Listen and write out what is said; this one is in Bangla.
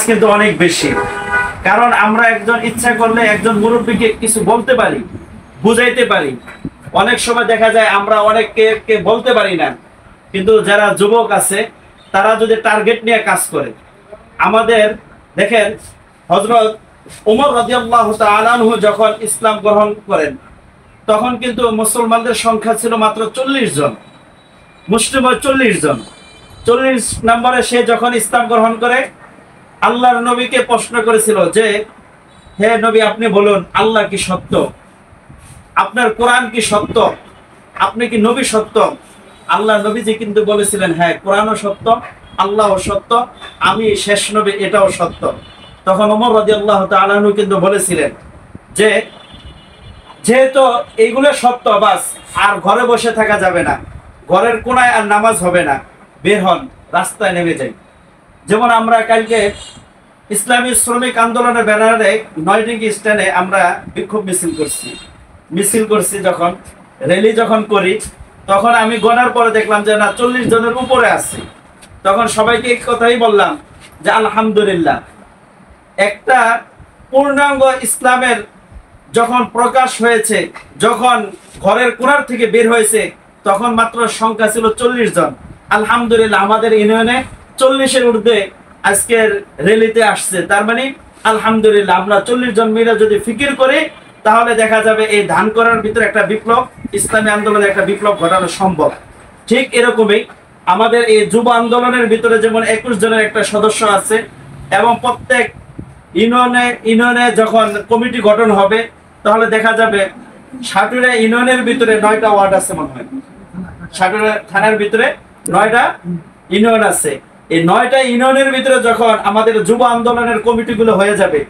কিন্তু অনেক বেশি। কারণ আমরা একজন ইচ্ছা করলে একজন মুরব্বীকে কিছু বলতে পারি, বুঝাইতে পারি। অনেক সময় দেখা যায় আমরা অনেককে বলতে পারি না, কিন্তু যারা যুবক আছে তারা যদি টার্গেট নিয়ে কাজ করে, আমাদের দেখেন হযরত ওমর রাদিয়াল্লাহু তাআলা আনহু যখন ইসলাম গ্রহণ করেন তখন কিন্তু মুসলমানদের সংখ্যা ছিল মাত্র 40 জন, মুসলিম 40 জন। 40 নম্বরে সে যখন ইসলাম গ্রহণ করে আল্লাহর নবীকে প্রশ্ন করেছিল যে, হে নবী আপনি বলুন আল্লাহ কি সত্য, আপনার কোরআন কি সত্য, আপনি কি নবী সত্য? আল্লাহ নবীজি কিন্তু বলেছিলেন হ্যাঁ কোরআনও সত্য, আল্লাহও সত্য, আমি শেষ নবী এটাও সত্য। তখন ওমর রাদিয়াল্লাহু তাআলা আনহু কিন্তু বলেছিলেন যে যেহেতু এইগুলো সত্য, বাস আর ঘরে বসে থাকা যাবে না, ঘরের কোনায় আর নামাজ হবে না, বের হন রাস্তায় নেমে যাই। যেমন আমরা কালকে ইসলামী শ্রমিক আন্দোলনের ব্যানারে নয়ডিঙ্গি স্ট্যান্ডে আমরা বিক্ষোভ মিছিল করছি যখন র্যালি যখন করি তখন আমি গণার পরে দেখলাম যে না 40 জনের উপরে আছে। তখন সবাইকে এক কথাই বললাম যে আলহামদুলিল্লাহ, একটা পূর্ণাঙ্গ ইসলামের যখন প্রকাশ হয়েছে, যখন ঘরের কোণার থেকে বের হয়েছে তখন মাত্র সংখ্যা ছিল 40 জন। আলহামদুলিল্লাহ আমাদের ইউনিয়নে 40-এর ঊর্ধ্বে আজকের র্যালিতে আসছে। তার মানে আলহামদুলিল্লাহ আমরা 40 জন মিলে যদি ফিকির করি তাহলে দেখা যাবে এই ধান করার ভিতরে একটা বিপ্লব, ইসলামী আন্দোলনে একটা বিপ্লব ঘটানো সম্ভব। ঠিক এরকমই আমাদের এই যুব আন্দোলনের ভিতরে যেমন 21 জনের একটা সদস্য আছে এবং প্রত্যেক ইউনিয়নে যখন কমিটি গঠন হবে তাহলে দেখা যাবে সাটুরা ইউনিয়নের ভিতরে 9টা ওয়ার্ড আছে মনে হয়, সাটুরা থানার ভিতরে 9টা ইউনিয়ন আছে। এই 9টা ইউনিয়নের ভিতরে যখন আমাদের যুব আন্দোলনের কমিটিগুলো হয়ে যাবে